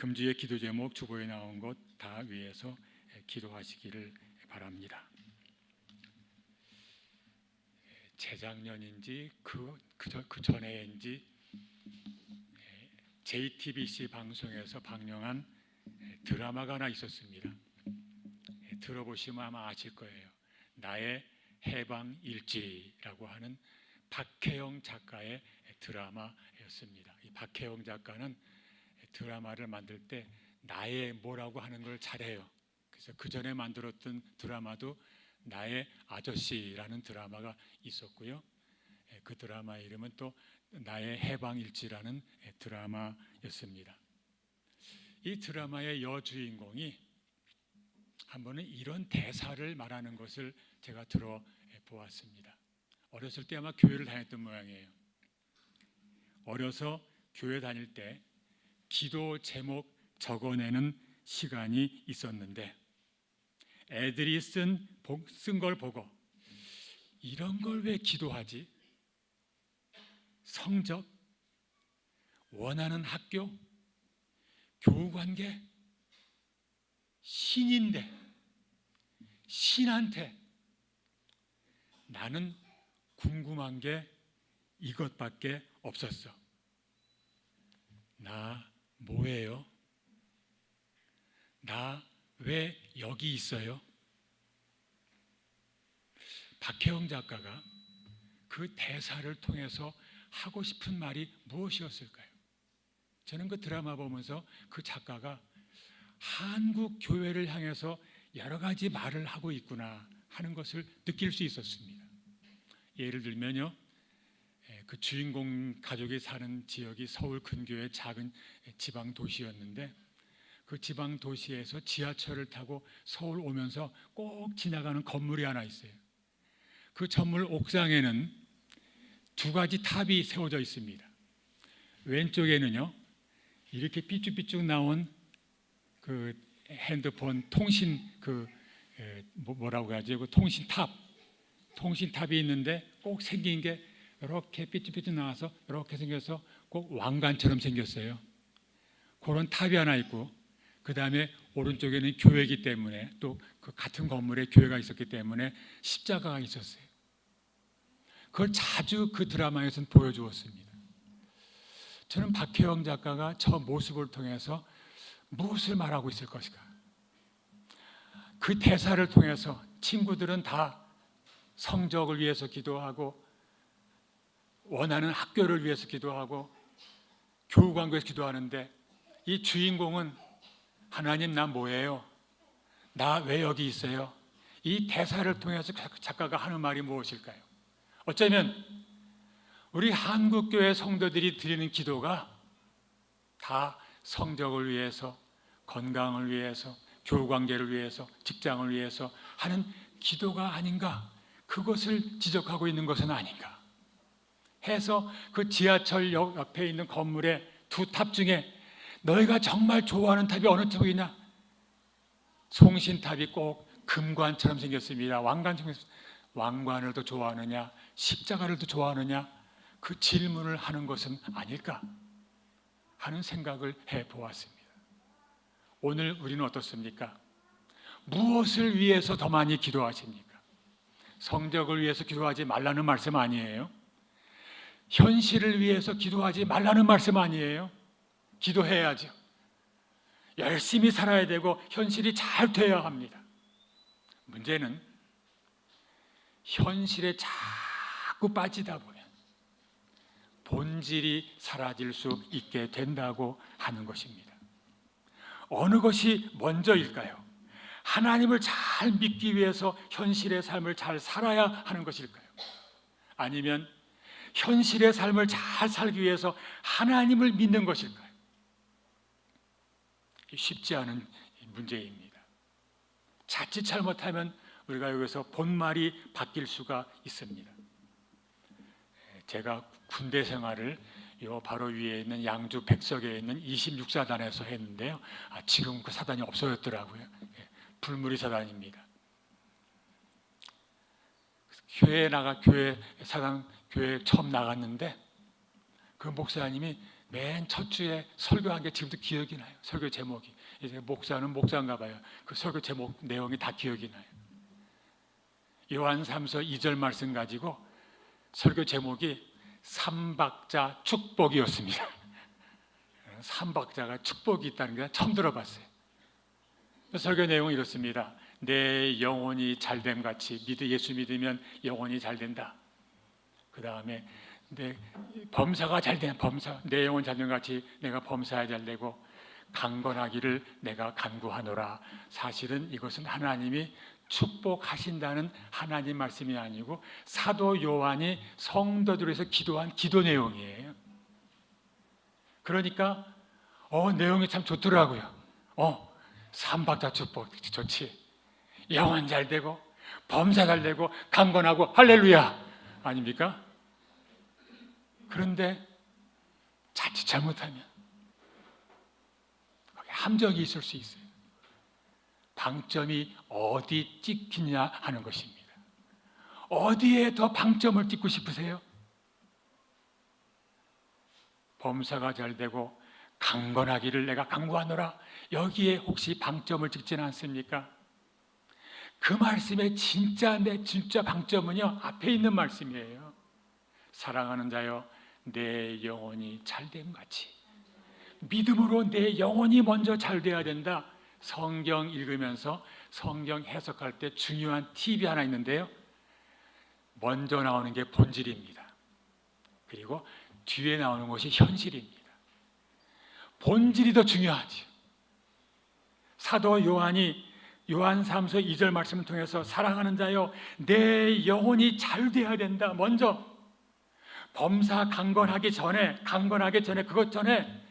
금주의 기도 제목 주보에 나온 것 다 위해서 기도하시기를 바랍니다. 재작년인지 그 전에인지 JTBC 방송에서 방영한 드라마가 하나 있었습니다. 들어보시면 아마 아실 거예요. 나의 해방일지라고 하는 박혜영 작가의 드라마였습니다. 이 박혜영 작가는 드라마를 만들 때 나의 뭐라고 하는 걸 잘해요. 그래서 그 전에 만들었던 드라마도 나의 아저씨라는 드라마가 있었고요. 그 드라마 이름은 또 나의 해방일지라는 드라마였습니다. 이 드라마의 여주인공이 한 번은 이런 대사를 말하는 것을 제가 들어보았습니다. 어렸을 때 아마 교회를 다녔던 모양이에요. 어려서 교회 다닐 때 기도 제목 적어내는 시간이 있었는데 애들이 쓴 걸 보고 이런 걸 왜 기도하지? 성적, 원하는 학교, 교우관계, 신인데 신한테 나는 궁금한 게 이것밖에 없었어. 나 뭐예요? 나 왜 여기 있어요? 박혜영 작가가 그 대사를 통해서 하고 싶은 말이 무엇이었을까요? 저는 그 드라마 보면서 그 작가가 한국 교회를 향해서 여러 가지 말을 하고 있구나 하는 것을 느낄 수 있었습니다. 예를 들면요, 그 주인공 가족이 사는 지역이 서울 근교의 작은 지방 도시였는데 그 지방 도시에서 지하철을 타고 서울 오면서 꼭 지나가는 건물이 하나 있어요. 그 건물 옥상에는 두 가지 탑이 세워져 있습니다. 왼쪽에는요, 이렇게 삐쭉삐쭉 나온 그 핸드폰 통신 뭐라고 하지? 그 통신탑이 있는데 꼭 생긴 게 이렇게 삐쭉삐쭉 나와서 이렇게 생겨서 꼭 왕관처럼 생겼어요. 그런 탑이 하나 있고, 그 다음에 오른쪽에는 교회이기 때문에 또 그 같은 건물에 교회가 있었기 때문에 십자가가 있었어요. 그걸 자주 그 드라마에서는 보여주었습니다. 저는 박혜영 작가가 저 모습을 통해서 무엇을 말하고 있을 것인가? 그 대사를 통해서 친구들은 다 성적을 위해서 기도하고 원하는 학교를 위해서 기도하고 교우관계에서 기도하는데 이 주인공은 하나님 나 뭐예요? 나 왜 여기 있어요? 이 대사를 통해서 작가가 하는 말이 무엇일까요? 어쩌면 우리 한국교회 성도들이 드리는 기도가 다 성적을 위해서, 건강을 위해서, 교우관계를 위해서, 직장을 위해서 하는 기도가 아닌가, 그것을 지적하고 있는 것은 아닌가 해서 그 지하철역 옆에 있는 건물의 두 탑 중에 너희가 정말 좋아하는 탑이 어느 쪽이냐? 송신탑이 꼭 금관처럼 생겼습니다. 왕관을 더 좋아하느냐, 십자가를 더 좋아하느냐, 그 질문을 하는 것은 아닐까 하는 생각을 해보았습니다. 오늘 우리는 어떻습니까? 무엇을 위해서 더 많이 기도하십니까? 성적을 위해서 기도하지 말라는 말씀 아니에요? 현실을 위해서 기도하지 말라는 말씀 아니에요? 기도해야죠. 열심히 살아야 되고 현실이 잘 돼야 합니다. 문제는 현실에 자꾸 빠지다 보면 본질이 사라질 수 있게 된다고 하는 것입니다. 어느 것이 먼저일까요? 하나님을 잘 믿기 위해서 현실의 삶을 잘 살아야 하는 것일까요? 아니면 현실의 삶을 잘 살기 위해서 하나님을 믿는 것일까요? 쉽지 않은 문제입니다. 자칫 잘못하면 우리가 여기서 본말이 바뀔 수가 있습니다. 제가 군대 생활을 요 바로 위에 있는 양주 백석에 있는 26사단에서 했는데요. 지금 그 사단이 없어졌더라고요. 불무리 사단입니다. 교회 처음 나갔는데 그 목사님이 맨 첫 주에 설교한 게 지금도 기억이 나요. 설교 제목이. 이제 목사는 목사인가 봐요. 그 설교 제목 내용이 다 기억이 나요. 요한 3서 2절 말씀 가지고 설교 제목이 삼박자 축복이었습니다. 삼박자가 축복이 있다는 걸 처음 들어봤어요. 설교 내용은 이렇습니다. 내 영혼이 잘됨 같이 예수 믿으면 영혼이 잘된다. 그 다음에 내 범사가 잘된 내 영혼 잘됨 같이 내가 범사가 잘되고 강건하기를 내가 간구하노라. 사실은 이것은 하나님이 축복하신다는 하나님 말씀이 아니고 사도 요한이 성도들에서 기도한 기도 내용이에요. 그러니까 내용이 참 좋더라고요. 삼박자 축복 좋지. 영혼 잘 되고 범사 잘 되고 강건하고 할렐루야 아닙니까? 그런데 자칫 잘못하면 거기 함정이 있을 수 있어요. 방점이 어디 찍히냐 하는 것입니다. 어디에 더 방점을 찍고 싶으세요? 범사가 잘 되고 강건하기를 내가 간구하노라. 여기에 혹시 방점을 찍지는 않습니까? 그 말씀의 진짜 방점은요, 앞에 있는 말씀이에요. 사랑하는 자여, 내 영혼이 잘됨 같이. 믿음으로 내 영혼이 먼저 잘 돼야 된다. 성경 읽으면서 성경 해석할 때 중요한 팁이 하나 있는데요. 먼저 나오는 게 본질입니다. 그리고 뒤에 나오는 것이 현실입니다. 본질이 더 중요하지. 사도 요한이 요한 3서 2절 말씀을 통해서 사랑하는 자여 내 영혼이 잘 돼야 된다. 먼저 범사 강건하기 전에 그것 전에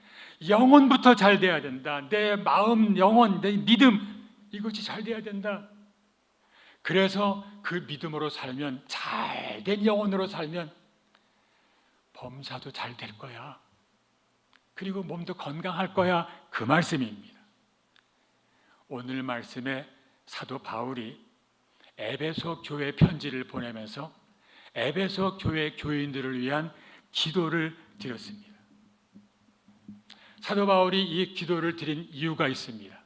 영혼부터 잘 돼야 된다. 내 마음, 영혼, 내 믿음 이것이 잘 돼야 된다. 그래서 그 믿음으로 살면 잘된 영혼으로 살면 범사도 잘 될 거야. 그리고 몸도 건강할 거야. 그 말씀입니다. 오늘 말씀에 사도 바울이 에베소 교회 편지를 보내면서 에베소 교회 교인들을 위한 기도를 드렸습니다. 사도 바울이 이 기도를 드린 이유가 있습니다.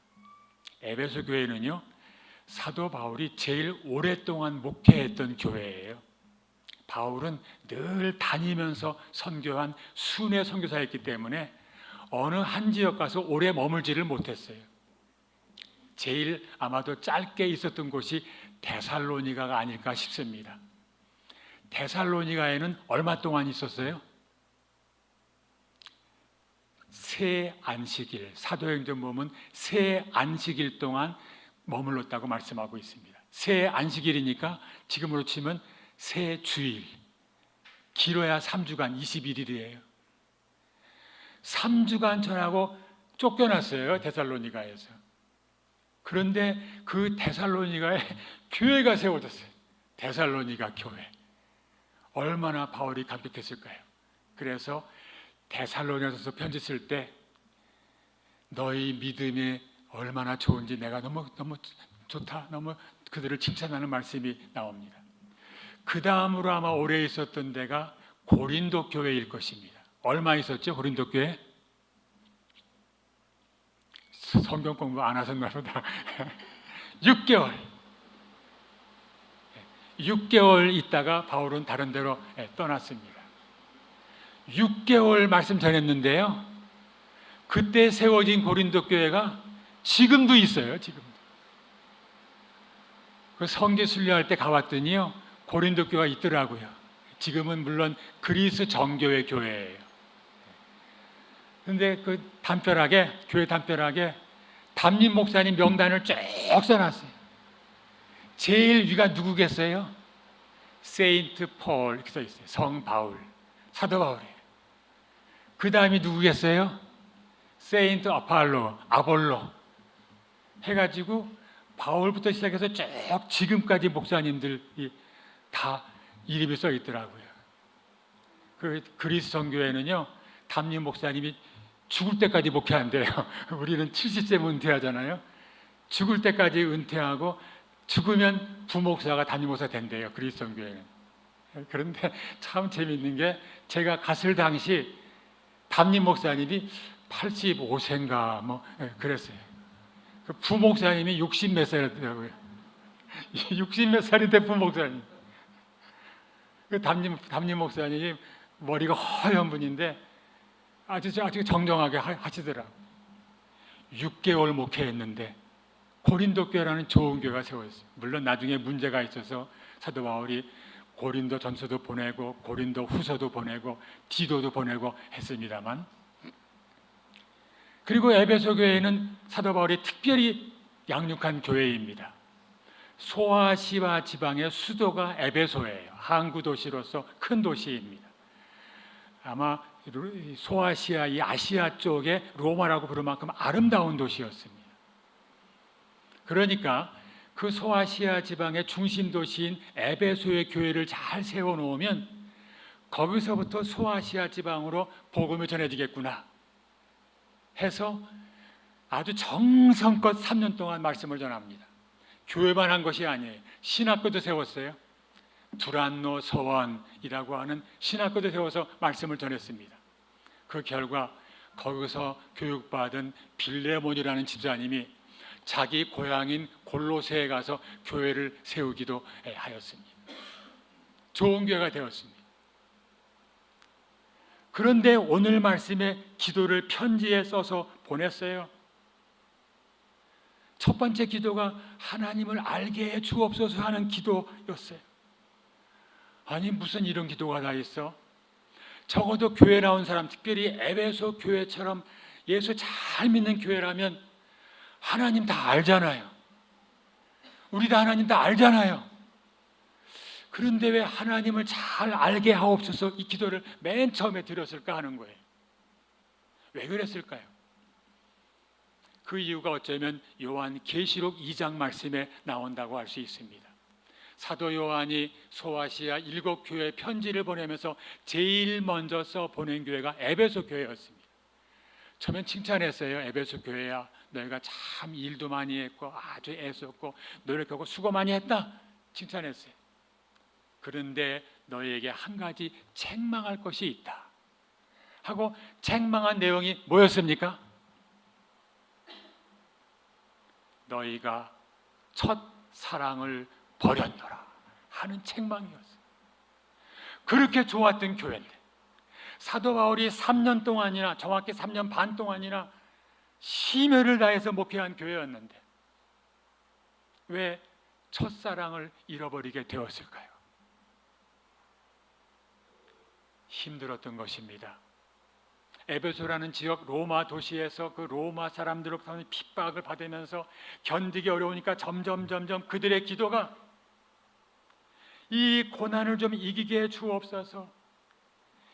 에베소 교회는요, 사도 바울이 제일 오랫동안 목회했던 교회예요. 바울은 늘 다니면서 선교한 순회 선교사였기 때문에 어느 한 지역 가서 오래 머물지를 못했어요. 제일 아마도 짧게 있었던 곳이 데살로니가가 아닐까 싶습니다. 데살로니가에는 얼마 동안 있었어요? 세 안식일, 사도행전 보면 세 안식일 동안 머물렀다고 말씀하고 있습니다. 세 안식일이니까 지금으로 치면 세 주일, 길어야 3주간 21일이에요. 3주간 전하고 쫓겨났어요, 데살로니가에서. 그런데 그 데살로니가에 교회가 세워졌어요. 데살로니가 교회. 얼마나 바울이 감격했을까요? 그래서 데살로니가서 편지 쓸 때 너희 믿음이 얼마나 좋은지 내가 너무 좋다, 너무 그들을 칭찬하는 말씀이 나옵니다. 그 다음으로 아마 오래 있었던 데가 고린도 교회일 것입니다. 얼마 있었죠? 고린도 교회? 성경 공부 안 하셨나 보다. 6개월. 6개월 있다가 바울은 다른 데로 떠났습니다. 6개월 말씀 전했는데요, 그때 세워진 고린도 교회가 지금도 있어요. 지금도. 그 성지 순례할 때 가봤더니요, 고린도 교회가 있더라고요. 지금은 물론 그리스 정교회 교회예요. 그런데 그 교회 담벼락에 담임 목사님 명단을 쭉 써놨어요. 제일 위가 누구겠어요? 세인트 폴 이렇게 써 있어요. 성 바울, 사도 바울이에요. 그 다음이 누구겠어요? 세인트 아볼로 해가지고 바울부터 시작해서 쭉 지금까지 목사님들이 다 이름이 써 있더라고요. 그 그리스 정교회는요, 담임 목사님이 죽을 때까지 목회한대요. 우리는 70세면 은퇴하잖아요. 죽을 때까지 은퇴하고 죽으면 부목사가 담임 목사 된대요. 그리스 정교회는. 그런데 참 재밌는 게 제가 갔을 당시 담임 목사님이 85세인가 그랬어요. 그 부목사님이 60 몇 살이더라고요. 60 몇 살이 된 부목사님. 그 담임 목사님이 머리가 허연 분인데 아주 정정하게 하시더라고요. 6개월 목회했는데 고린도 교회라는 좋은 교회가 세워졌어요. 물론 나중에 문제가 있어서 사도 바울이 고린도 전서도 보내고 고린도 후서도 보내고 디도도 보내고 했습니다만, 그리고 에베소 교회는 사도 바울이 특별히 양육한 교회입니다. 소아시아 지방의 수도가 에베소예요. 항구 도시로서 큰 도시입니다. 아마 소아시아, 이 아시아 쪽에 로마라고 부를 만큼 아름다운 도시였습니다. 그러니까 그 소아시아 지방의 중심 도시인 에베소의 교회를 잘 세워놓으면 거기서부터 소아시아 지방으로 복음이 전해지겠구나 해서 아주 정성껏 3년 동안 말씀을 전합니다. 교회만 한 것이 아니에요. 신학교도 세웠어요. 두란노 서원이라고 하는 신학교도 세워서 말씀을 전했습니다. 그 결과 거기서 교육받은 빌레몬이라는 집사님이 자기 고향인 골로새에 가서 교회를 세우기도 하였습니다. 좋은 교회가 되었습니다. 그런데 오늘 말씀에 기도를 편지에 써서 보냈어요. 첫 번째 기도가 하나님을 알게 해 주옵소서 하는 기도였어요. 아니 무슨 이런 기도가 다 있어? 적어도 교회 나온 사람, 특별히 에베소 교회처럼 예수 잘 믿는 교회라면 하나님 다 알잖아요. 우리 다 하나님 다 알잖아요. 그런데 왜 하나님을 잘 알게 하옵소서 이 기도를 맨 처음에 드렸을까 하는 거예요. 왜 그랬을까요? 그 이유가 어쩌면 요한 계시록 2장 말씀에 나온다고 할 수 있습니다. 사도 요한이 소아시아 7교회 편지를 보내면서 제일 먼저 써 보낸 교회가 에베소 교회였습니다. 처음엔 칭찬했어요. 에베소 교회야, 너희가 참 일도 많이 했고 아주 애썼고 노력하고 수고 많이 했다 칭찬했어요. 그런데 너희에게 한 가지 책망할 것이 있다 하고 책망한 내용이 뭐였습니까? 너희가 첫 사랑을 버렸노라 하는 책망이었어요. 그렇게 좋았던 교회인데 사도 바울이 3년 동안이나, 정확히 3년 반 동안이나 심혈을 다해서 목회한 교회였는데 왜 첫사랑을 잃어버리게 되었을까요? 힘들었던 것입니다. 에베소라는 지역 로마 도시에서 그 로마 사람들로부터 핍박을 받으면서 견디기 어려우니까 점점 그들의 기도가 이 고난을 좀 이기게 해 주옵소서,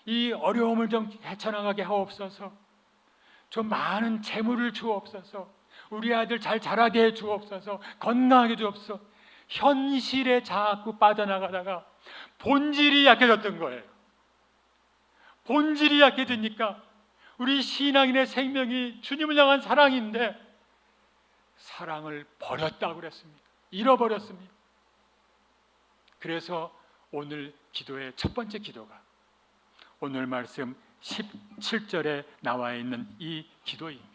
이 어려움을 좀 헤쳐나가게 하옵소서, 좀 많은 재물을 주옵소서, 우리 아들 잘 자라게 해 주옵소서, 건강하게 주옵소서. 현실에 자꾸 빠져나가다가 본질이 약해졌던 거예요. 본질이 약해지니까 우리 신앙인의 생명이 주님을 향한 사랑인데 사랑을 버렸다고 그랬습니다. 잃어버렸습니다. 그래서 오늘 기도의 첫 번째 기도가 오늘 말씀 17절에 나와 있는 이 기도입니다.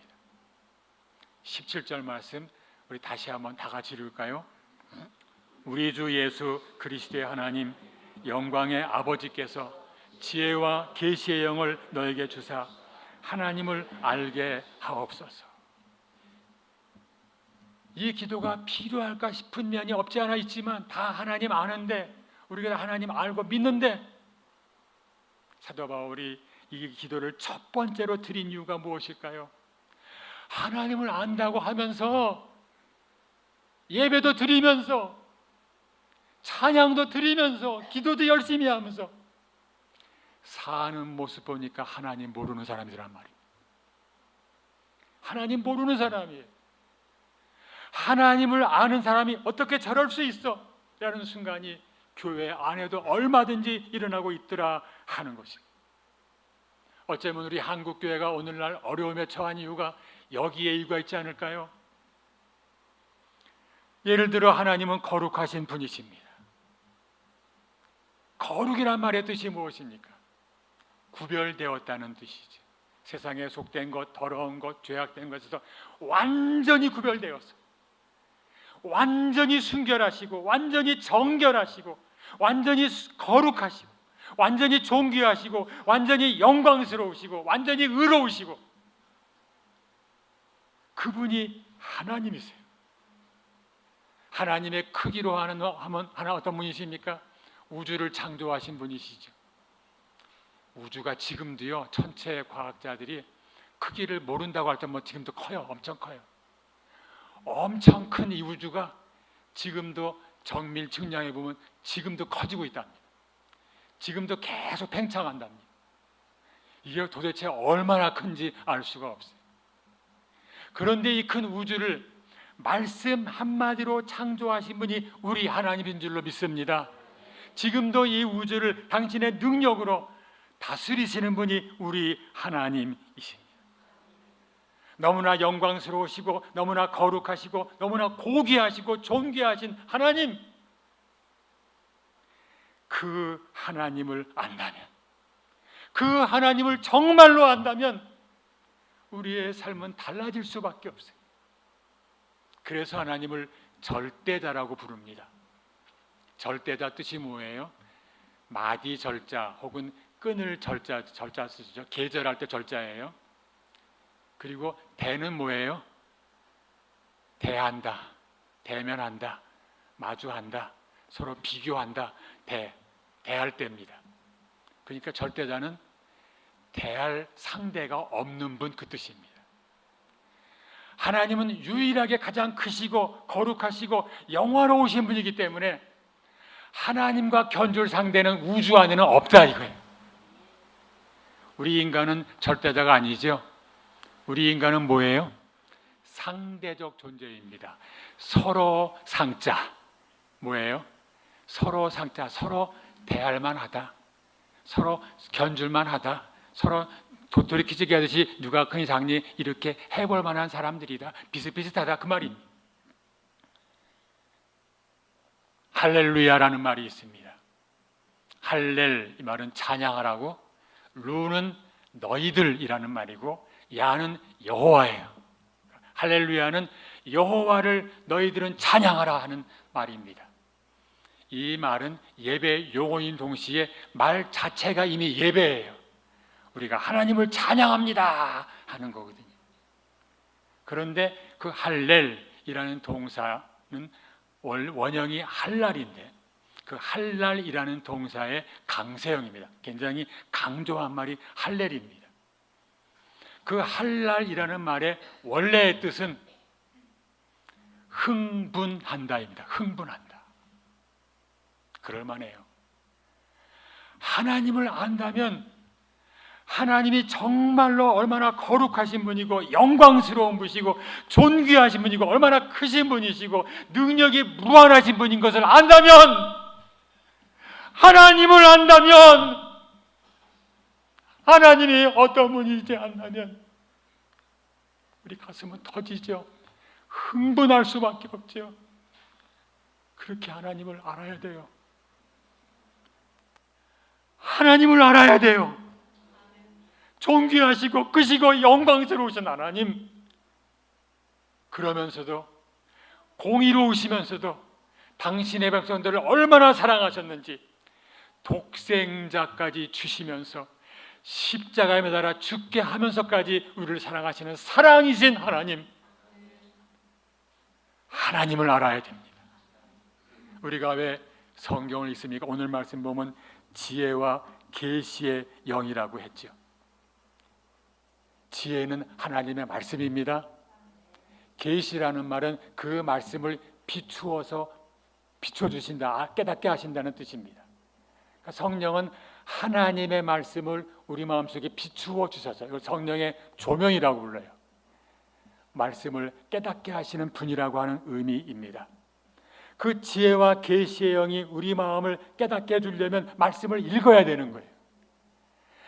17절 말씀 우리 다시 한번 다 같이 읽을까요? 우리 주 예수 그리스도의 하나님 영광의 아버지께서 지혜와 계시의 영을 너에게 주사 하나님을 알게 하옵소서. 이 기도가 필요할까 싶은 면이 없지 않아 있지만 다 하나님 아는데, 우리가 다 하나님 알고 믿는데, 사도 바울이 이 기도를 첫 번째로 드린 이유가 무엇일까요? 하나님을 안다고 하면서 예배도 드리면서 찬양도 드리면서 기도도 열심히 하면서 사는 모습 보니까 하나님 모르는 사람이란 말이에요. 하나님 모르는 사람이에요. 하나님을 아는 사람이 어떻게 저럴 수 있어? 라는 순간이 교회 안에도 얼마든지 일어나고 있더라 하는 것입니다. 어쩌면 우리 한국교회가 오늘날 어려움에 처한 이유가 여기에 이유가 있지 않을까요? 예를 들어 하나님은 거룩하신 분이십니다. 거룩이란 말의 뜻이 무엇입니까? 구별되었다는 뜻이죠. 세상에 속된 것, 더러운 것, 죄악된 것에서 완전히 구별되어서 완전히 순결하시고 완전히 정결하시고 완전히 거룩하시고 완전히 존귀하시고 완전히 영광스러우시고 완전히 의로우시고 그분이 하나님이세요. 하나님의 크기로 하면 하나 어떤 분이십니까? 우주를 창조하신 분이시죠. 우주가 지금도요, 천체 과학자들이 크기를 모른다고 할 때 뭐 지금도 커요. 엄청 커요. 엄청 큰 이 우주가 지금도 정밀 측량해 보면 지금도 커지고 있답니다. 지금도 계속 팽창한답니다. 이게 도대체 얼마나 큰지 알 수가 없어요. 그런데 이 큰 우주를 말씀 한마디로 창조하신 분이 우리 하나님인 줄로 믿습니다. 지금도 이 우주를 당신의 능력으로 다스리시는 분이 우리 하나님이십니다. 너무나 영광스러우시고 너무나 거룩하시고 너무나 고귀하시고 존귀하신 하나님, 그 하나님을 안다면, 그 하나님을 정말로 안다면 우리의 삶은 달라질 수밖에 없어요. 그래서 하나님을 절대자라고 부릅니다. 절대자 뜻이 뭐예요? 마디 절자 혹은 끊을 절자 쓰죠. 계절할 때 절자예요. 그리고 대는 뭐예요? 대한다, 대면한다, 마주한다, 서로 비교한다, 대할 때입니다. 그러니까 절대자는 대할 상대가 없는 분, 그 뜻입니다. 하나님은 유일하게 가장 크시고 거룩하시고 영화로우신 분이기 때문에 하나님과 견줄 상대는 우주 안에는 없다 이거예요. 우리 인간은 절대자가 아니죠. 우리 인간은 뭐예요? 상대적 존재입니다. 서로 상자, 뭐예요? 서로 상자, 서로 대할만 하다, 서로 견줄만 하다, 서로 도토리 키즈기 하듯이 누가 크니 작니 이렇게 해볼 만한 사람들이다, 비슷비슷하다, 그 말입니다. 할렐루야라는 말이 있습니다. 할렐, 이 말은 찬양하라고, 루는 너희들이라는 말이고 야는 여호와예요. 할렐루야는 여호와를 너희들은 찬양하라 하는 말입니다. 이 말은 예배 용어인 동시에 말 자체가 이미 예배예요. 우리가 하나님을 찬양합니다 하는 거거든요. 그런데 그 할렐이라는 동사는 원형이 할랄인데 그 할랄이라는 동사의 강세형입니다. 굉장히 강조한 말이 할렐입니다. 그 할랄이라는 말의 원래의 뜻은 흥분한다입니다. 흥분한다. 그럴만해요. 하나님을 안다면 하나님이 정말로 얼마나 거룩하신 분이고 영광스러운 분이시고 존귀하신 분이고 얼마나 크신 분이시고 능력이 무한하신 분인 것을 안다면, 하나님을 안다면, 하나님이 어떤 분인지 안다면 우리 가슴은 터지죠. 흥분할 수밖에 없죠. 그렇게 하나님을 알아야 돼요. 하나님을 알아야 돼요. 존귀하시고 크시고 영광스러우신 하나님, 그러면서도 공의로우시면서도 당신의 백성들을 얼마나 사랑하셨는지 독생자까지 주시면서 십자가에 매달아 죽게 하면서까지 우리를 사랑하시는 사랑이신 하나님, 하나님을 알아야 됩니다. 우리가 왜 성경을 읽습니까? 오늘 말씀 보면 지혜와 계시의 영이라고 했죠. 지혜는 하나님의 말씀입니다. 계시라는 말은 그 말씀을 비추어서 비춰주신다, 깨닫게 하신다는 뜻입니다. 그러니까 성령은 하나님의 말씀을 우리 마음속에 비추어 주셔서, 이걸 성령의 조명이라고 불러요. 말씀을 깨닫게 하시는 분이라고 하는 의미입니다. 그 지혜와 계시의 영이 우리 마음을 깨닫게 해주려면 말씀을 읽어야 되는 거예요.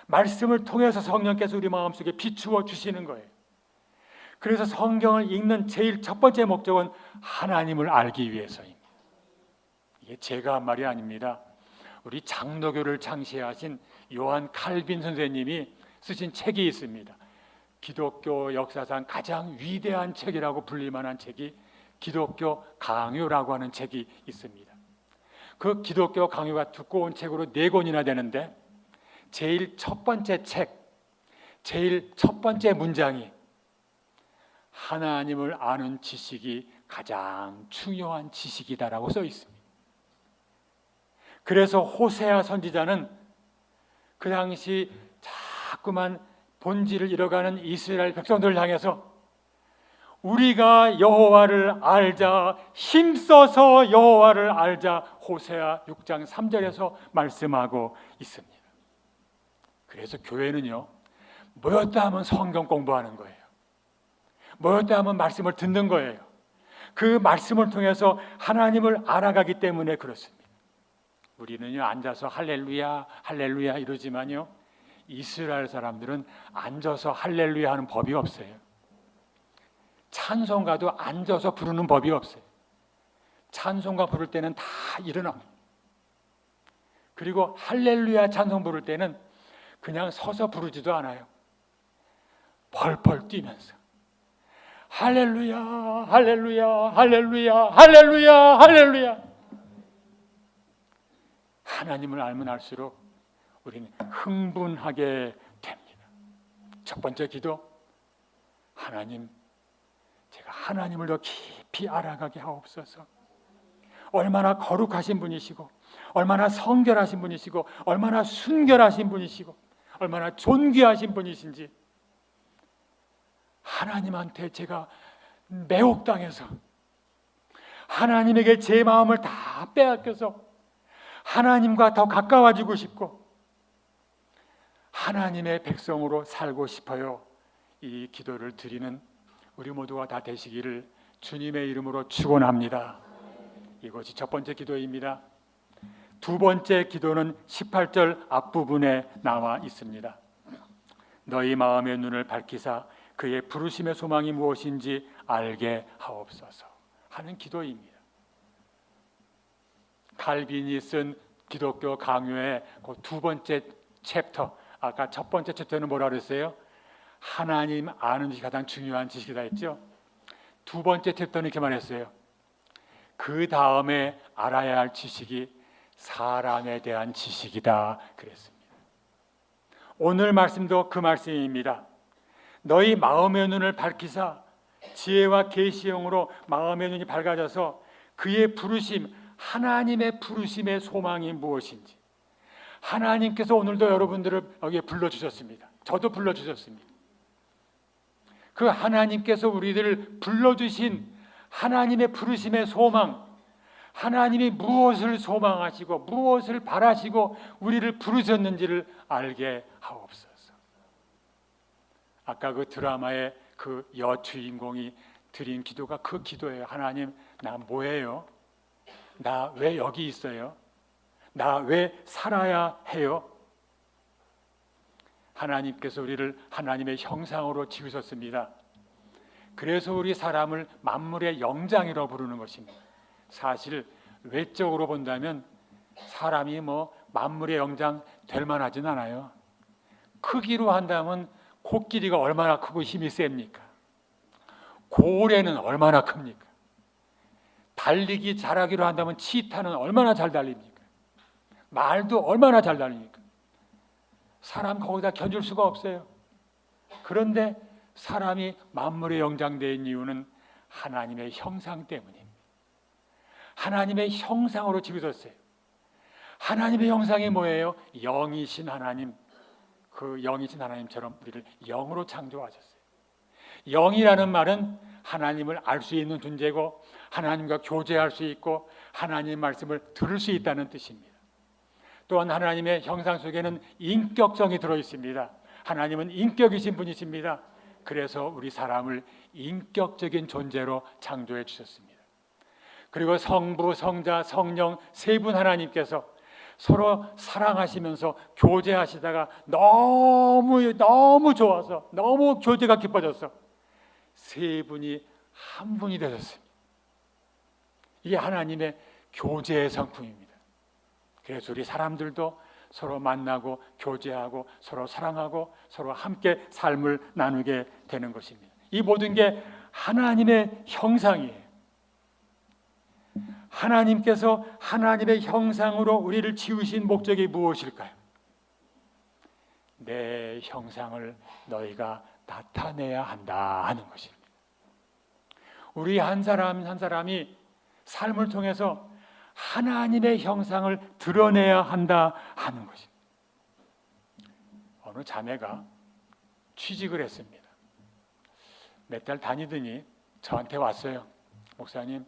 말씀을 통해서 성령께서 우리 마음속에 비추어 주시는 거예요. 그래서 성경을 읽는 제일 첫 번째 목적은 하나님을 알기 위해서입니다. 이게 제가 한 말이 아닙니다. 우리 장로교를 창시하신 요한 칼빈 선생님이 쓰신 책이 있습니다. 기독교 역사상 가장 위대한 책이라고 불릴 만한 책이 기독교 강요라고 하는 책이 있습니다. 그 기독교 강요가 두꺼운 책으로 4권이나 되는데 제일 첫 번째 책, 제일 첫 번째 문장이 하나님을 아는 지식이 가장 중요한 지식이다라고 써 있습니다. 그래서 호세아 선지자는 그 당시 자꾸만 본질을 잃어가는 이스라엘 백성들을 향해서 우리가 여호와를 알자, 힘써서 여호와를 알자, 호세아 6장 3절에서 말씀하고 있습니다. 그래서 교회는요, 모였다 하면 성경 공부하는 거예요. 모였다 하면 말씀을 듣는 거예요. 그 말씀을 통해서 하나님을 알아가기 때문에 그렇습니다. 우리는요, 앉아서 할렐루야 할렐루야 이러지만요, 이스라엘 사람들은 앉아서 할렐루야 하는 법이 없어요. 찬송가도 앉아서 부르는 법이 없어요. 찬송가 부를 때는 다 일어납니다. 그리고 할렐루야 찬송 부를 때는 그냥 서서 부르지도 않아요. 펄펄 뛰면서 할렐루야 할렐루야 할렐루야 할렐루야 할렐루야. 하나님을 알면 알수록 우리는 흥분하게 됩니다. 첫 번째 기도, 하나님, 제가 하나님을 더 깊이 알아가게 하옵소서. 얼마나 거룩하신 분이시고, 얼마나 성결하신 분이시고, 얼마나 순결하신 분이시고, 얼마나 존귀하신 분이신지 하나님한테 제가 매혹당해서 하나님에게 제 마음을 다 빼앗겨서 하나님과 더 가까워지고 싶고 하나님의 백성으로 살고 싶어요. 이 기도를 드리는 우리 모두가 다 되시기를 주님의 이름으로 축원합니다. 이것이 첫 번째 기도입니다. 두 번째 기도는 18절 앞부분에 나와 있습니다. 너희 마음의 눈을 밝히사 그의 부르심의 소망이 무엇인지 알게 하옵소서 하는 기도입니다. 칼빈이 쓴 기독교 강요의 그 두 번째 챕터, 아까 첫 번째 챕터는 뭐라 그랬어요? 하나님 아는 것이 가장 중요한 지식이다 했죠. 두 번째 챕터는 이렇게 말했어요. 그 다음에 알아야 할 지식이 사람에 대한 지식이다 그랬습니다. 오늘 말씀도 그 말씀입니다. 너희 마음의 눈을 밝히사 지혜와 계시형으로 마음의 눈이 밝아져서 그의 부르심, 하나님의 부르심의 소망이 무엇인지, 하나님께서 오늘도 여러분들을 여기에 불러주셨습니다. 저도 불러주셨습니다. 그 하나님께서 우리들을 불러주신 하나님의 부르심의 소망, 하나님이 무엇을 소망하시고 무엇을 바라시고 우리를 부르셨는지를 알게 하옵소서. 아까 그 드라마의 그 여주인공이 드린 기도가 그 기도예요. 하나님, 나 뭐예요? 나 왜 여기 있어요? 나 왜 살아야 해요? 하나님께서 우리를 하나님의 형상으로 지으셨습니다. 그래서 우리 사람을 만물의 영장이라고 부르는 것입니다. 사실 외적으로 본다면 사람이 뭐 만물의 영장 될 만하진 않아요. 크기로 한다면 코끼리가 얼마나 크고 힘이 셉니까? 고래는 얼마나 큽니까? 달리기 잘하기로 한다면 치타는 얼마나 잘 달립니까? 말도 얼마나 잘 달립니까? 사람 거기다 견줄 수가 없어요. 그런데 사람이 만물의 영장된 이유는 하나님의 형상 때문입니다. 하나님의 형상으로 지으셨어요. 하나님의 형상이 뭐예요? 영이신 하나님, 그 영이신 하나님처럼 우리를 영으로 창조하셨어요. 영이라는 말은 하나님을 알 수 있는 존재고 하나님과 교제할 수 있고 하나님의 말씀을 들을 수 있다는 뜻입니다. 또한 하나님의 형상 속에는 인격성이 들어있습니다. 하나님은 인격이신 분이십니다. 그래서 우리 사람을 인격적인 존재로 창조해 주셨습니다. 그리고 성부, 성자, 성령 세 분 하나님께서 서로 사랑하시면서 교제하시다가 너무 좋아서 너무 교제가 깊어져서 세 분이 한 분이 되셨습니다. 이게 하나님의 교제의 성품입니다. 그래서 우리 사람들도 서로 만나고 교제하고 서로 사랑하고 서로 함께 삶을 나누게 되는 것입니다. 이 모든 게 하나님의 형상이에요. 하나님께서 하나님의 형상으로 우리를 지으신 목적이 무엇일까요? 내 형상을 너희가 나타내야 한다 하는 것입니다. 우리 한 사람 한 사람이 삶을 통해서 하나님의 형상을 드러내야 한다 하는 것입니다. 어느 자매가 취직을 했습니다. 몇 달 다니더니 저한테 왔어요. 목사님,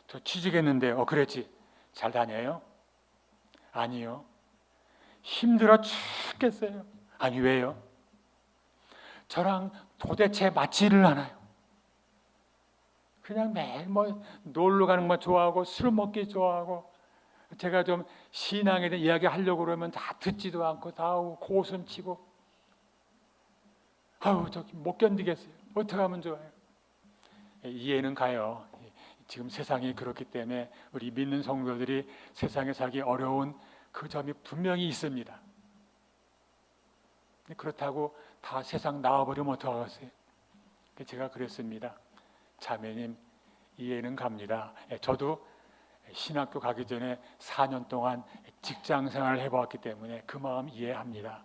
저 취직했는데 그랬지? 잘 다녀요? 아니요. 힘들어 죽겠어요. 아니 왜요? 저랑 도대체 맞지를 않아요. 그냥 매일 놀러 가는 거 좋아하고 술 먹기 좋아하고, 제가 좀 신앙에 대한 이야기 하려고 그러면 다 듣지도 않고 다 고웃음 치고, 저기 못 견디겠어요. 어떻게 하면 좋아요? 이해는 가요. 지금 세상이 그렇기 때문에 우리 믿는 성도들이 세상에 살기 어려운 그 점이 분명히 있습니다. 그렇다고 다 세상 나와버리면 어떡하겠어요? 제가 그랬습니다. 자매님, 이해는 갑니다. 저도 신학교 가기 전에 4년 동안 직장 생활을 해보았기 때문에 그 마음 이해합니다.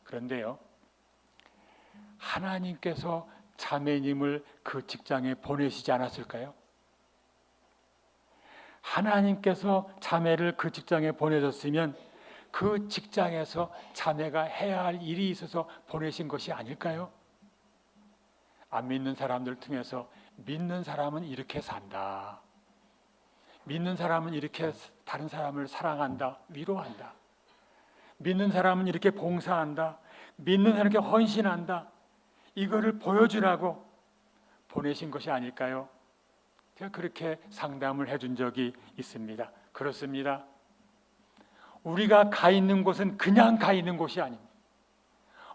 그런데요, 하나님께서 자매님을 그 직장에 보내시지 않았을까요? 하나님께서 자매를 그 직장에 보내줬으면 그 직장에서 자매가 해야 할 일이 있어서 보내신 것이 아닐까요? 안 믿는 사람들 통해서 믿는 사람은 이렇게 산다, 믿는 사람은 이렇게 다른 사람을 사랑한다, 위로한다, 믿는 사람은 이렇게 봉사한다, 믿는 사람은 이렇게 헌신한다, 이거를 보여주라고 보내신 것이 아닐까요? 제가 그렇게 상담을 해준 적이 있습니다. 그렇습니다. 우리가 가 있는 곳은 그냥 가 있는 곳이 아닙니다.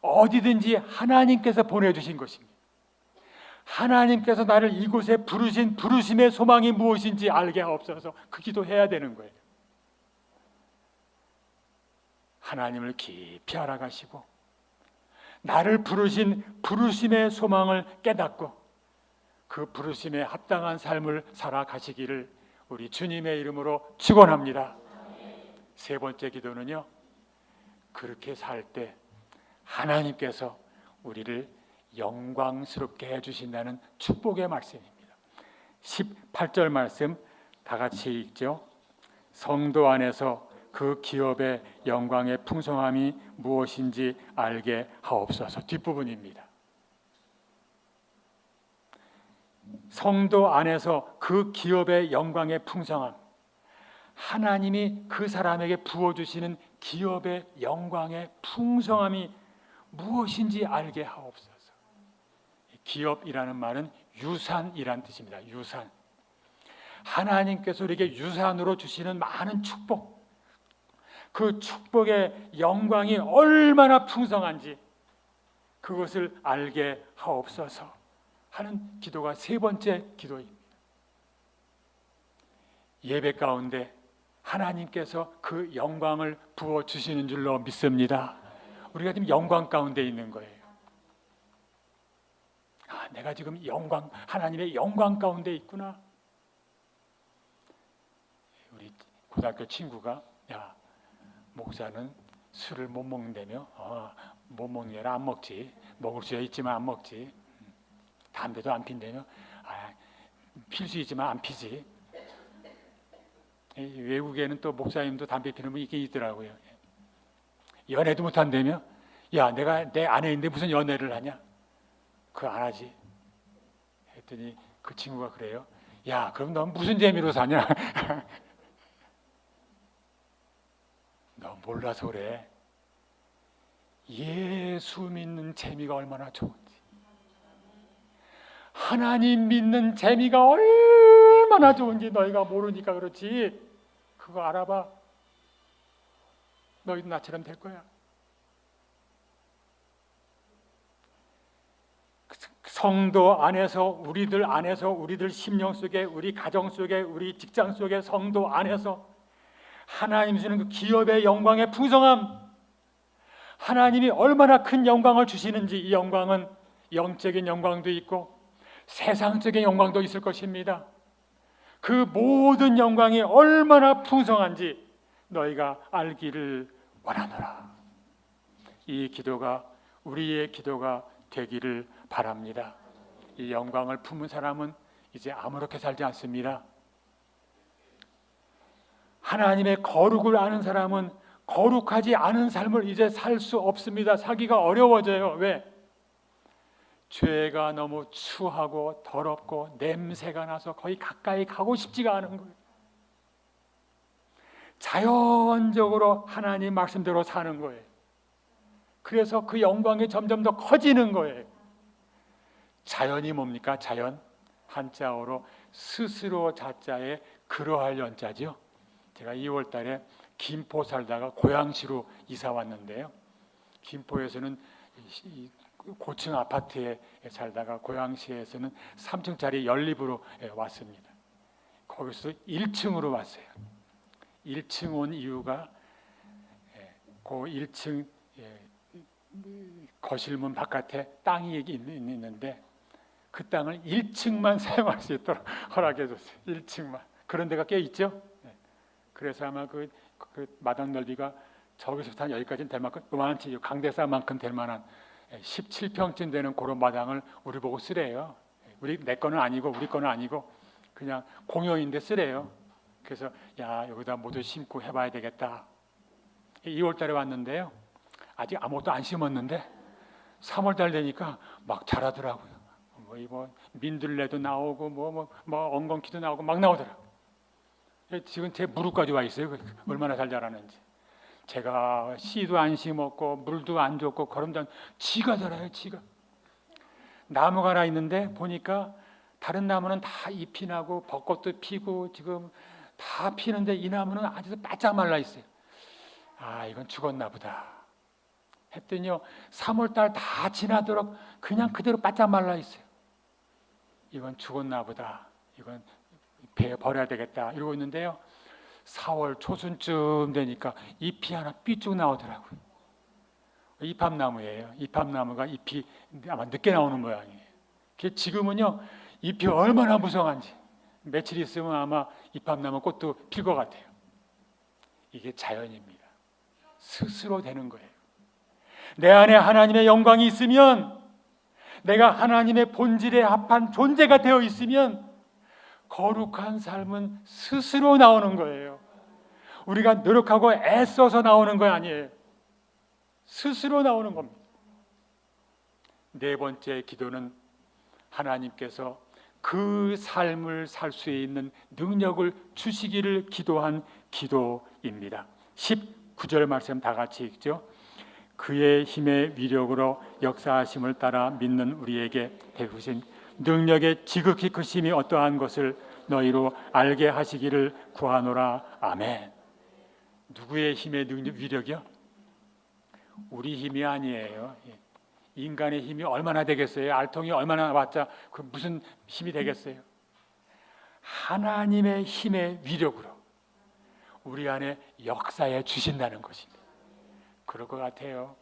어디든지 하나님께서 보내주신 것입니다. 하나님께서 나를 이곳에 부르신 부르심의 소망이 무엇인지 알게 하옵소서. 그 기도해야 되는 거예요. 하나님을 깊이 알아가시고 나를 부르신 부르심의 소망을 깨닫고 그 부르심에 합당한 삶을 살아가시기를 우리 주님의 이름으로 축원합니다. 세 번째 기도는요, 그렇게 살 때 하나님께서 우리를 영광스럽게 해주신다는 축복의 말씀입니다. 18절 말씀 다 같이 읽죠. 성도 안에서 그 기업의 영광의 풍성함이 무엇인지 알게 하옵소서. 뒷부분입니다. 성도 안에서 그 기업의 영광의 풍성함, 하나님이 그 사람에게 부어주시는 기업의 영광의 풍성함이 무엇인지 알게 하옵소서. 기업이라는 말은 유산이란 뜻입니다. 유산. 하나님께서 우리에게 유산으로 주시는 많은 축복, 그 축복의 영광이 얼마나 풍성한지 그것을 알게 하옵소서 하는 기도가 세 번째 기도입니다. 예배 가운데 하나님께서 그 영광을 부어주시는 줄로 믿습니다. 우리가 지금 영광 가운데 있는 거예요. 내가 지금 하나님의 영광 가운데 있구나. 우리 고등학교 친구가, 야, 목사는 술을 못 먹는다며? 못 먹는 애라 안 먹지. 먹을 수 있지만 안 먹지. 담배도 안 핀다며? 필 수 있지만 안 피지. 외국에는 또 목사님도 담배 피는 분이 있긴 있더라고요. 연애도 못 한다며? 야, 내가 내 아내 있는데 무슨 연애를 하냐? 그거 안 하지. 했더니 그 친구가 그래요. 야, 그럼 넌 무슨 재미로 사냐? 너 몰라서 그래. 예수 믿는 재미가 얼마나 좋은지, 하나님 믿는 재미가 얼마나 좋은지 너희가 모르니까 그렇지. 그거 알아봐. 너희도 나처럼 될 거야. 성도 안에서, 우리들 심령 속에, 우리 가정 속에, 우리 직장 속에, 성도 안에서 하나님 주시는 그 기업의 영광의 풍성함, 하나님이 얼마나 큰 영광을 주시는지, 이 영광은 영적인 영광도 있고 세상적인 영광도 있을 것입니다. 그 모든 영광이 얼마나 풍성한지 너희가 알기를 원하노라. 이 기도가 우리의 기도가 되기를 바랍니다. 이 영광을 품은 사람은 이제 아무렇게 살지 않습니다. 하나님의 거룩을 아는 사람은 거룩하지 않은 삶을 이제 살 수 없습니다. 살기가 어려워져요. 왜? 죄가 너무 추하고 더럽고 냄새가 나서 거의 가까이 가고 싶지가 않은 거예요. 자연적으로 하나님 말씀대로 사는 거예요. 그래서 그 영광이 점점 더 커지는 거예요. 자연이 뭡니까? 자연, 한자어로 스스로 자자에 그러할 연자죠. 제가 2월 달에 김포 살다가 고양시로 이사 왔는데요. 김포에서는 고층 아파트에 살다가 고양시에서는 3층짜리 연립으로 왔습니다. 거기서 1층으로 왔어요. 1층 온 이유가 그 1층 거실문 바깥에 땅이 있는데 그 땅을 1층만 사용할 수 있도록 허락해 줬어요. 1층만. 그런 데가 꽤 있죠. 그래서 아마 그 마당 넓이가 저기서부터 여기까지는 될 만큼 요만치 강대상만큼 될 만한 17평쯤 되는 그런 마당을 우리 보고 쓰래요. 내 거는 아니고 우리 거는 아니고 그냥 공용인데 쓰래요. 그래서 야, 여기다 모두 심고 해봐야 되겠다. 2월 달에 왔는데요. 아직 아무것도 안 심었는데 3월 달 되니까 막 자라더라고요. 뭐 민들레도 나오고 뭐 엉겅퀴도 나오고 막 나오더라고요. 지금 제 무릎까지 와 있어요. 얼마나 잘 자라는지. 제가 씨도 안 심었고 물도 안 줬고 그러면 지가 자라요. 지가. 나무가 하나 있는데 보니까 다른 나무는 다 잎이 나고 벚꽃도 피고 지금 다 피는데 이 나무는 아주 바짝 말라 있어요. 아, 이건 죽었나 보다 했더니요, 3월달 다 지나도록 그냥 그대로 바짝 말라 있어요. 이건 죽었나 보다, 이건 배에 버려야 되겠다 이러고 있는데요, 4월 초순쯤 되니까 잎이 하나 삐쭉 나오더라고요. 잎합나무예요. 잎합나무가 잎이 아마 늦게 나오는 모양이에요. 지금은요, 잎이 얼마나 무성한지 며칠 있으면 아마 잎합나무 꽃도 필 것 같아요. 이게 자연입니다. 스스로 되는 거예요. 내 안에 하나님의 영광이 있으면, 내가 하나님의 본질에 합한 존재가 되어 있으면 거룩한 삶은 스스로 나오는 거예요. 우리가 노력하고 애써서 나오는 거 아니에요. 스스로 나오는 겁니다. 네 번째 기도는 하나님께서 그 삶을 살 수 있는 능력을 주시기를 기도한 기도입니다. 19절 말씀 다 같이 읽죠. 그의 힘의 위력으로 역사하심을 따라 믿는 우리에게 베푸신 능력의 지극히 크심이 어떠한 것을 너희로 알게 하시기를 구하노라. 아멘. 누구의 힘의 위력이요? 우리 힘이 아니에요. 인간의 힘이 얼마나 되겠어요? 알통이 얼마나 왔자 그 무슨 힘이 되겠어요? 하나님의 힘의 위력으로 우리 안에 역사해 주신다는 것입니다. 그럴 것 같아요.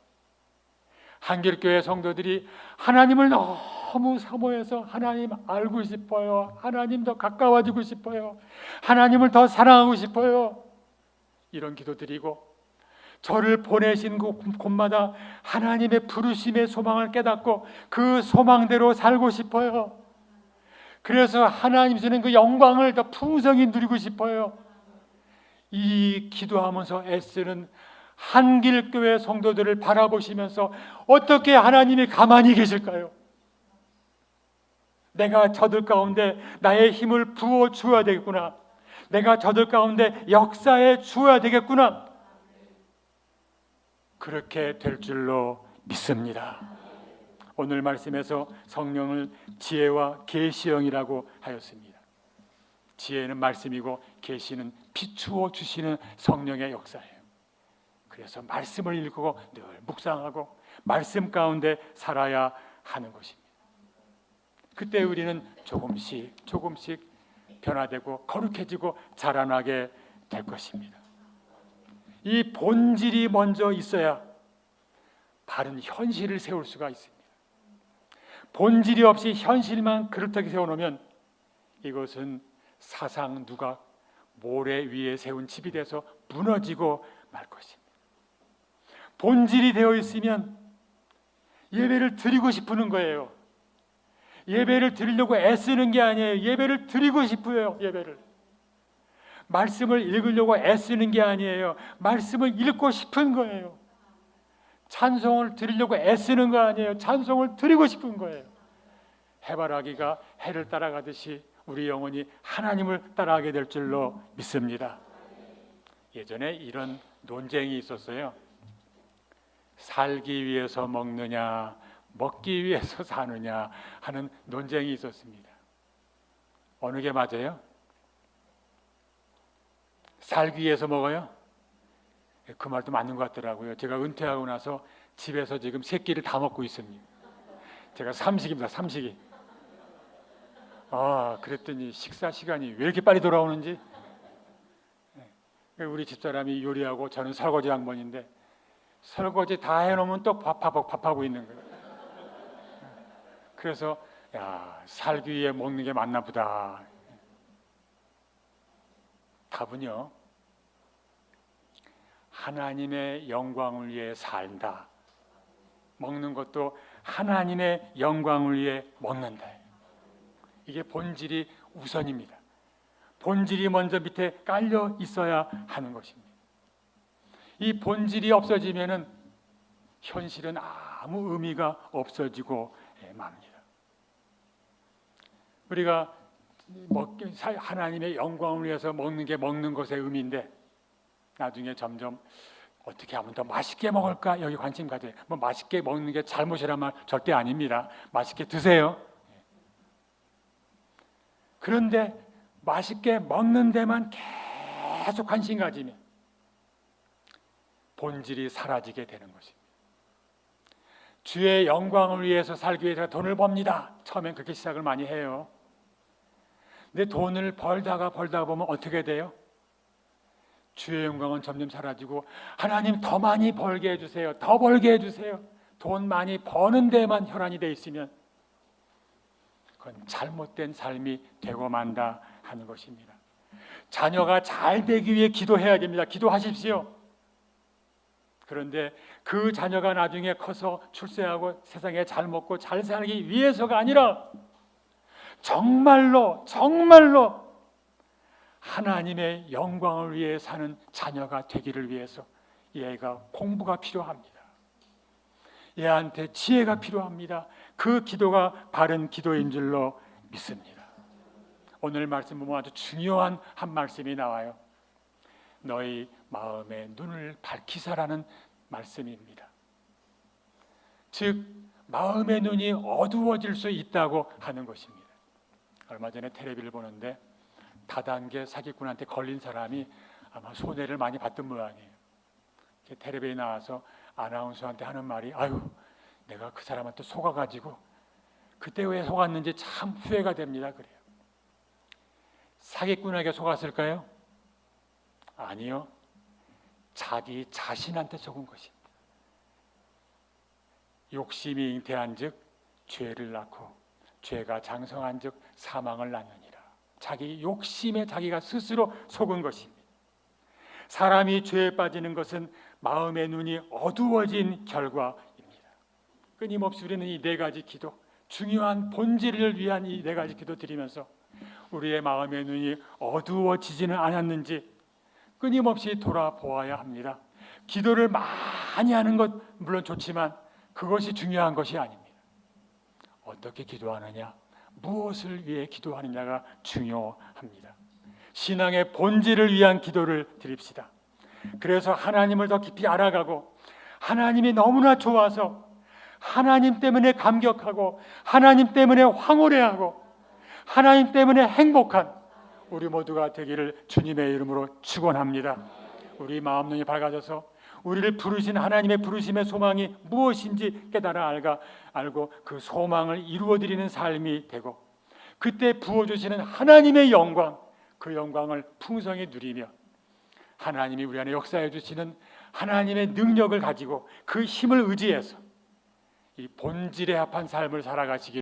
한길교회 성도들이 하나님을 너무 사모해서 하나님 알고 싶어요. 하나님 더 가까워지고 싶어요. 하나님을 더 사랑하고 싶어요. 이런 기도 드리고, 저를 보내신 곳마다 하나님의 부르심의 소망을 깨닫고 그 소망대로 살고 싶어요. 그래서 하나님 주시는 그 영광을 더 풍성히 누리고 싶어요. 이 기도하면서 애쓰는 한길교회 성도들을 바라보시면서 어떻게 하나님이 가만히 계실까요? 내가 저들 가운데 나의 힘을 부어 주어야 되겠구나. 내가 저들 가운데 역사해 주어야 되겠구나. 그렇게 될 줄로 믿습니다. 오늘 말씀에서 성령을 지혜와 계시형이라고 하였습니다. 지혜는 말씀이고 계시는 비추어 주시는 성령의 역사예요. 그래서 말씀을 읽고 늘 묵상하고 말씀 가운데 살아야 하는 것입니다. 그때 우리는 조금씩 변화되고 거룩해지고 자라나게 될 것입니다. 이 본질이 먼저 있어야 바른 현실을 세울 수가 있습니다. 본질이 없이 현실만 그릇하게 세워놓으면 이것은 사상 누각, 모래 위에 세운 집이 돼서 무너지고 말 것입니다. 본질이 되어 있으면 예배를 드리고 싶은 거예요. 예배를 드리려고 애쓰는 게 아니에요. 예배를 드리고 싶어요. 예배를. 말씀을 읽으려고 애쓰는 게 아니에요. 말씀을 읽고 싶은 거예요. 찬송을 드리려고 애쓰는 거 아니에요. 찬송을 드리고 싶은 거예요. 해바라기가 해를 따라가듯이 우리 영혼이 하나님을 따라가게 될 줄로 믿습니다. 예전에 이런 논쟁이 있었어요. 살기 위해서 먹느냐, 먹기 위해서 사느냐 하는 논쟁이 있었습니다. 어느 게 맞아요? 살기 위해서 먹어요? 그 말도 맞는 것 같더라고요. 제가 은퇴하고 나서 집에서 지금 3끼를 다 먹고 있습니다. 제가 삼식입니다. 삼식이. 그랬더니 식사 시간이 왜 이렇게 빨리 돌아오는지. 우리 집사람이 요리하고 저는 설거지 양반인데 설거지 다 해놓으면 또 밥하고 있는 거예요. 그래서 살기 위해 먹는 게 맞나 보다. 답은요, 하나님의 영광을 위해 산다. 먹는 것도 하나님의 영광을 위해 먹는다. 이게 본질이 우선입니다. 본질이 먼저 밑에 깔려 있어야 하는 것입니다. 이 본질이 없어지면은 현실은 아무 의미가 없어지고 맙니다. 우리가 하나님의 영광을 위해서 먹는 게 먹는 것의 의미인데 나중에 점점 어떻게 하면 더 맛있게 먹을까 여기 관심 가져요. 뭐 맛있게 먹는 게 잘못이란 말 절대 아닙니다. 맛있게 드세요. 그런데 맛있게 먹는 데만 계속 관심 가지면 본질이 사라지게 되는 것입니다. 주의 영광을 위해서 살기 위해서 돈을 법니다. 처음엔 그렇게 시작을 많이 해요. 근데 돈을 벌다가 보면 어떻게 돼요? 주의 영광은 점점 사라지고 하나님 더 많이 벌게 해주세요. 더 벌게 해주세요. 돈 많이 버는 데만 혈안이 돼 있으면 그건 잘못된 삶이 되고 만다 하는 것입니다. 자녀가 잘 되기 위해 기도해야 됩니다. 기도하십시오. 그런데 그 자녀가 나중에 커서 출세하고 세상에 잘 먹고 잘 살기 위해서가 아니라 정말로 하나님의 영광을 위해 사는 자녀가 되기를 위해서 얘가 공부가 필요합니다. 얘한테 지혜가 필요합니다. 그 기도가 바른 기도인 줄로 믿습니다. 오늘 말씀 보면 아주 중요한 한 말씀이 나와요. 너희 마음의 눈을 밝히사라는 말씀입니다. 즉 마음의 눈이 어두워질 수 있다고 하는 것입니다. 얼마 전에 텔레비를 보는데 다단계 사기꾼한테 걸린 사람이 아마 손해를 많이 봤던 모양이에요. 텔레비에 나와서 아나운서한테 하는 말이 아유 내가 그 사람한테 속아가지고 그때 왜 속았는지 참 후회가 됩니다. 그래요. 사기꾼에게 속았을까요? 아니요. 자기 자신한테 속은 것입니다. 욕심이 잉태한즉 죄를 낳고 죄가 장성한즉 사망을 낳느니라. 자기 욕심에 자기가 스스로 속은 것입니다. 사람이 죄에 빠지는 것은 마음의 눈이 어두워진 결과입니다. 끊임없이 우리는 이 4가지 기도, 중요한 본질을 위한 이 4가지 기도 드리면서 우리의 마음의 눈이 어두워지지는 않았는지 끊임없이 돌아보아야 합니다. 기도를 많이 하는 것 물론 좋지만 그것이 중요한 것이 아닙니다. 어떻게 기도하느냐, 무엇을 위해 기도하느냐가 중요합니다. 신앙의 본질을 위한 기도를 드립시다. 그래서 하나님을 더 깊이 알아가고 하나님이 너무나 좋아서 하나님 때문에 감격하고 하나님 때문에 황홀해하고 하나님 때문에 행복한 우리 모두가 되기를 주님의 이름으로 축원합니다. 우리 마음 눈이 밝아져서 우리를 부르신 하나님의 부르심의 소망이 무엇인지 깨달아 알고 그 소망을 이루어드리는 삶이 되고 그때 부어주시는 하나님의 영광, 그 영광을 풍성히 누리며 하나님이 우리 안에 역사해 주시는 하나님의 능력을 가지고 그 힘을 의지해서 이 본질에 합한 삶을 살아가시기